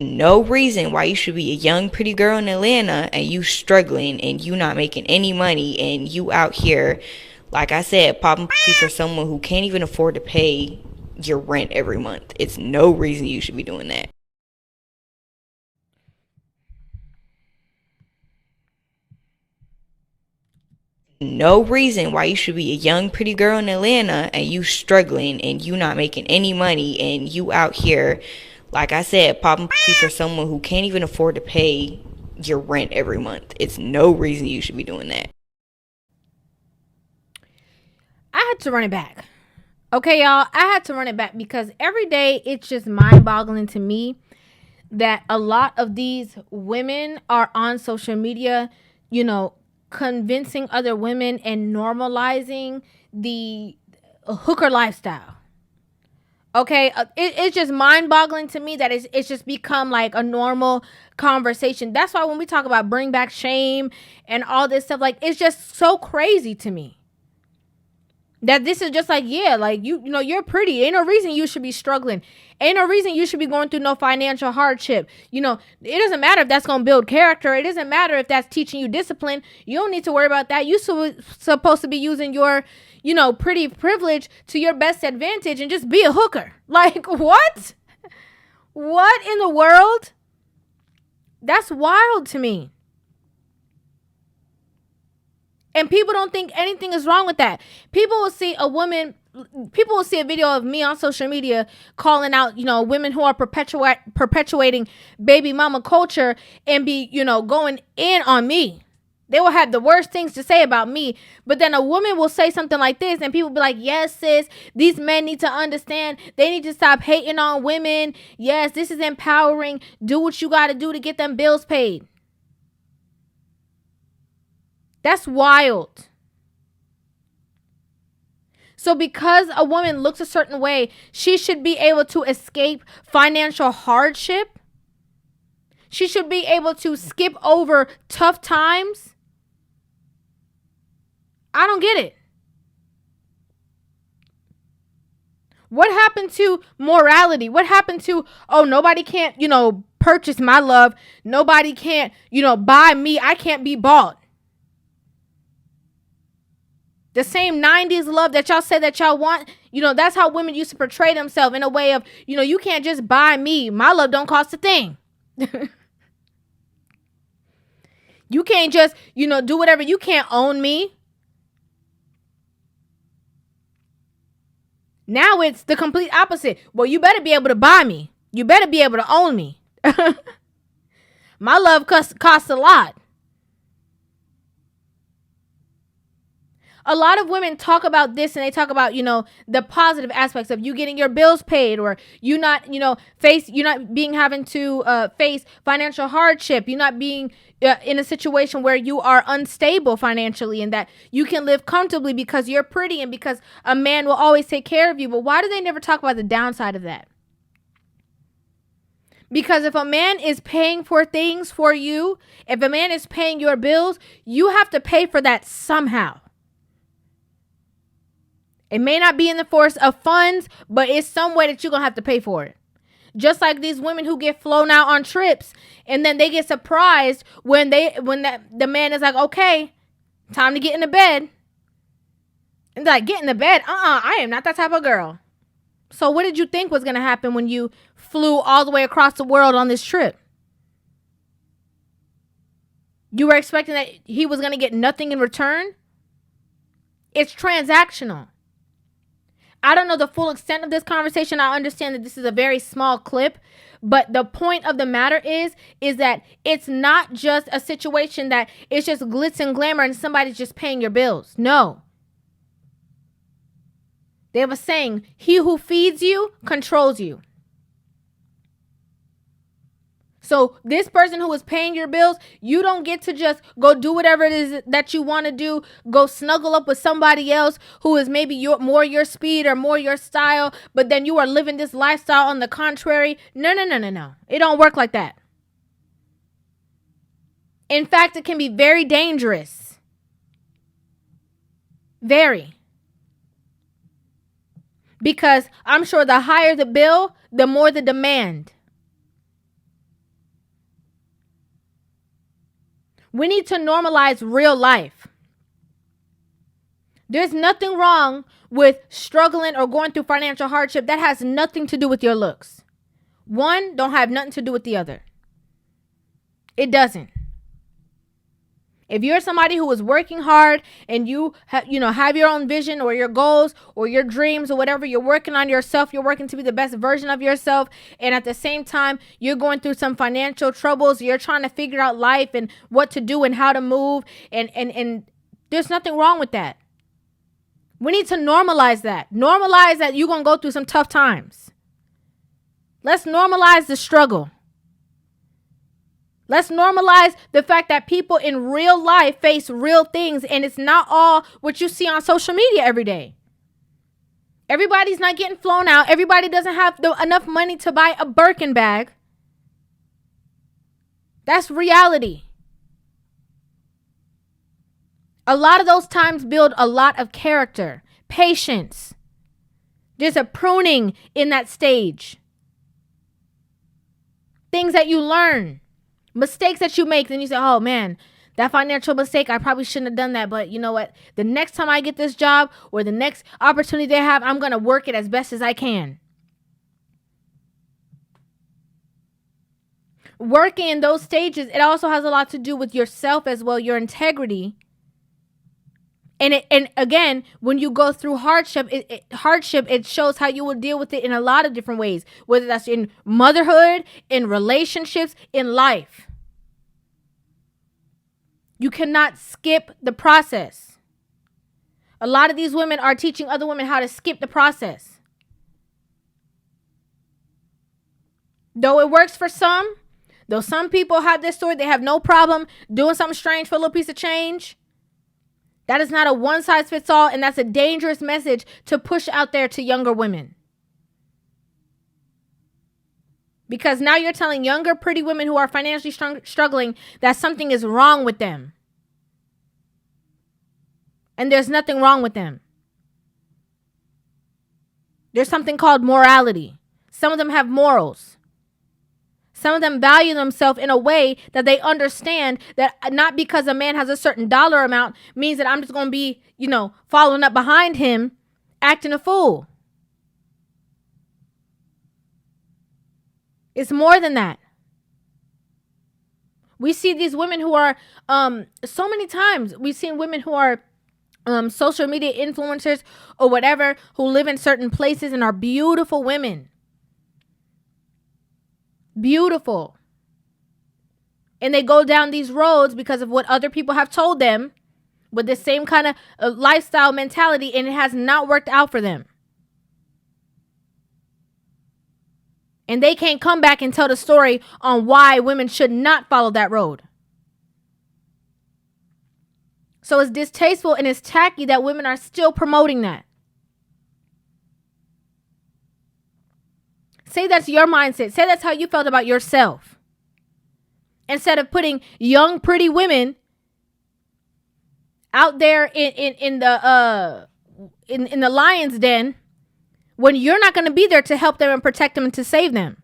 No reason why you should be a young pretty girl in Atlanta and you struggling and you not making any money and you out here, like I said, popping pussy for someone who can't even afford to pay your rent every month. It's no reason you should be doing that. No reason why you should be a young pretty girl in Atlanta and you struggling and you not making any money and you out here, like I said, popping pussy for someone who can't even afford to pay your rent every month. It's no reason you should be doing that. I had to run it back. Okay, y'all, I had to run it back because every day it's just mind-boggling to me that a lot of these women are on social media, convincing other women and normalizing the hooker lifestyle. Okay, it's just mind-boggling to me that it's just become like a normal conversation. That's why when we talk about bring back shame and all this stuff, like, it's just so crazy to me that this is just like, yeah, like, you're pretty. Ain't no reason you should be struggling. Ain't no reason you should be going through no financial hardship. It doesn't matter if that's going to build character. It doesn't matter if that's teaching you discipline. You don't need to worry about that. You're supposed to be using your, pretty privilege to your best advantage and just be a hooker. Like, what? What in the world? That's wild to me. And people don't think anything is wrong with that. People will see a video of me on social media calling out, women who are perpetuating baby mama culture and be, going in on me. They will have the worst things to say about me. But then a woman will say something like this and people will be like, yes, sis, these men need to understand. They need to stop hating on women. Yes, this is empowering. Do what you got to do to get them bills paid. That's wild. So because a woman looks a certain way, she should be able to escape financial hardship. She should be able to skip over tough times. I don't get it. What happened to morality? What happened to, nobody can't, purchase my love. Nobody can't, buy me. I can't be bought. The same 90s love that y'all say that y'all want, that's how women used to portray themselves in a way of, you can't just buy me. My love don't cost a thing. You can't just, do whatever. You can't own me. Now it's the complete opposite. Well, you better be able to buy me. You better be able to own me. My love costs a lot. A lot of women talk about this and they talk about, the positive aspects of you getting your bills paid or you not, having to face financial hardship. You not being in a situation where you are unstable financially and that you can live comfortably because you're pretty and because a man will always take care of you. But why do they never talk about the downside of that? Because if a man is paying for things for you, if a man is paying your bills, you have to pay for that somehow. It may not be in the force of funds, but it's some way that you're going to have to pay for it. Just like these women who get flown out on trips and then they get surprised when the man is like, okay, time to get in the bed. And they're like, get in the bed? I am not that type of girl. So what did you think was going to happen when you flew all the way across the world on this trip? You were expecting that he was going to get nothing in return? It's transactional. I don't know the full extent of this conversation. I understand that this is a very small clip, but the point of the matter is that it's not just a situation that it's just glitz and glamour and somebody's just paying your bills. No. They have a saying, he who feeds you controls you. So this person who is paying your bills, you don't get to just go do whatever it is that you want to do. Go snuggle up with somebody else who is maybe more your speed or more your style. But then you are living this lifestyle on the contrary. No. It don't work like that. In fact, it can be very dangerous. Very. Because I'm sure the higher the bill, the more the demand. We need to normalize real life. There's nothing wrong with struggling or going through financial hardship. That has nothing to do with your looks. One don't have nothing to do with the other. It doesn't. If you're somebody who is working hard and you have your own vision or your goals or your dreams or whatever, you're working on yourself, you're working to be the best version of yourself, and at the same time you're going through some financial troubles, you're trying to figure out life and what to do and how to move, and there's nothing wrong with that. We need to normalize that. Normalize that you're going to go through some tough times. Let's normalize the struggle. Let's normalize the fact that people in real life face real things, and it's not all what you see on social media every day. Everybody's not getting flown out. Everybody doesn't have enough money to buy a Birkin bag. That's reality. A lot of those times build a lot of character, patience. There's a pruning in that stage. Things that you learn. Mistakes that you make, then you say, oh man, that financial mistake, I probably shouldn't have done that. But you know what? The next time I get this job or the next opportunity they have, I'm going to work it as best as I can. Working in those stages, it also has a lot to do with yourself as well, your integrity. And again, when you go through hardship, it shows how you will deal with it in a lot of different ways, whether that's in motherhood, in relationships, in life. You cannot skip the process. A lot of these women are teaching other women how to skip the process. Though it works for some, though some people have this story, they have no problem doing something strange for a little piece of change. That is not a one-size-fits-all, and that's a dangerous message to push out there to younger women. Because now you're telling younger, pretty women who are financially struggling that something is wrong with them. And there's nothing wrong with them. There's something called morality. Some of them have morals. Some of them value themselves in a way that they understand that not because a man has a certain dollar amount means that I'm just going to be, following up behind him, acting a fool. It's more than that. We see these women who are, so many times, we've seen women who are social media influencers or whatever, who live in certain places and are beautiful women. Beautiful. And they go down these roads because of what other people have told them with the same kind of lifestyle mentality, and it has not worked out for them. And they can't come back and tell the story on why women should not follow that road. So it's distasteful and it's tacky that women are still promoting that. Say that's your mindset. Say that's how you felt about yourself. Instead of putting young, pretty women out there in the lion's den, when you're not going to be there to help them and protect them and to save them.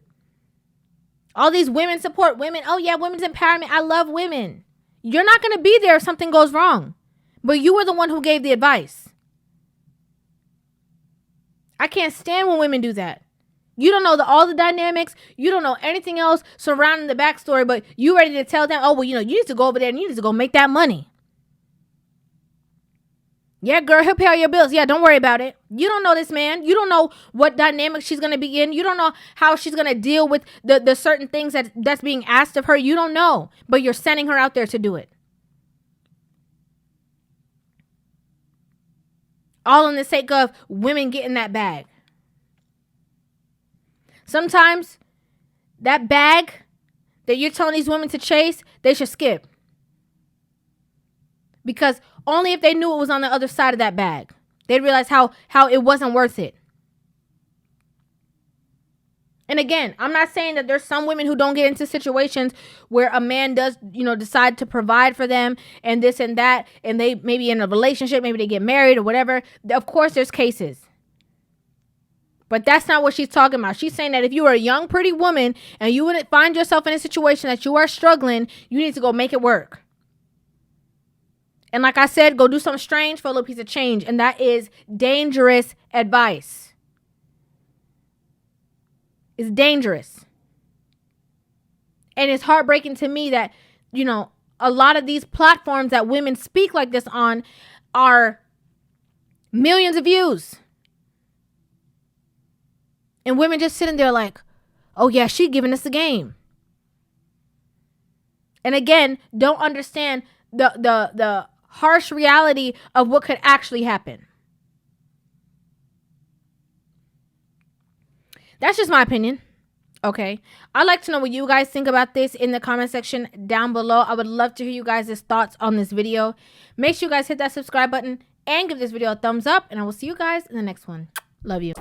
All these women support women. Oh yeah, women's empowerment. I love women. You're not going to be there if something goes wrong. But you were the one who gave the advice. I can't stand when women do that. You don't know all the dynamics. You don't know anything else surrounding the backstory, but you ready to tell them, oh, well, you need to go over there and you need to go make that money. Yeah, girl, he'll pay all your bills. Yeah, don't worry about it. You don't know this man. You don't know what dynamic she's going to be in. You don't know how she's going to deal with the certain things that's being asked of her. You don't know, but you're sending her out there to do it. All in the sake of women getting that bag. Sometimes that bag that you're telling these women to chase, they should skip. Because only if they knew it was on the other side of that bag, they'd realize how it wasn't worth it. And again, I'm not saying that there's some women who don't get into situations where a man does, decide to provide for them and this and that, and they maybe in a relationship, maybe they get married or whatever. Of course, there's cases. But that's not what she's talking about. She's saying that if you are a young, pretty woman and you would find yourself in a situation that you are struggling, you need to go make it work. And like I said, go do something strange for a little piece of change. And that is dangerous advice. It's dangerous. And it's heartbreaking to me that, you know, a lot of these platforms that women speak like this on are millions of views. And women just sitting there like, oh yeah, she giving us the game. And again, don't understand the harsh reality of what could actually happen. That's just my opinion. Okay. I'd like to know what you guys think about this in the comment section down below. I would love to hear you guys' thoughts on this video. Make sure you guys hit that subscribe button and give this video a thumbs up. And I will see you guys in the next one. Love you.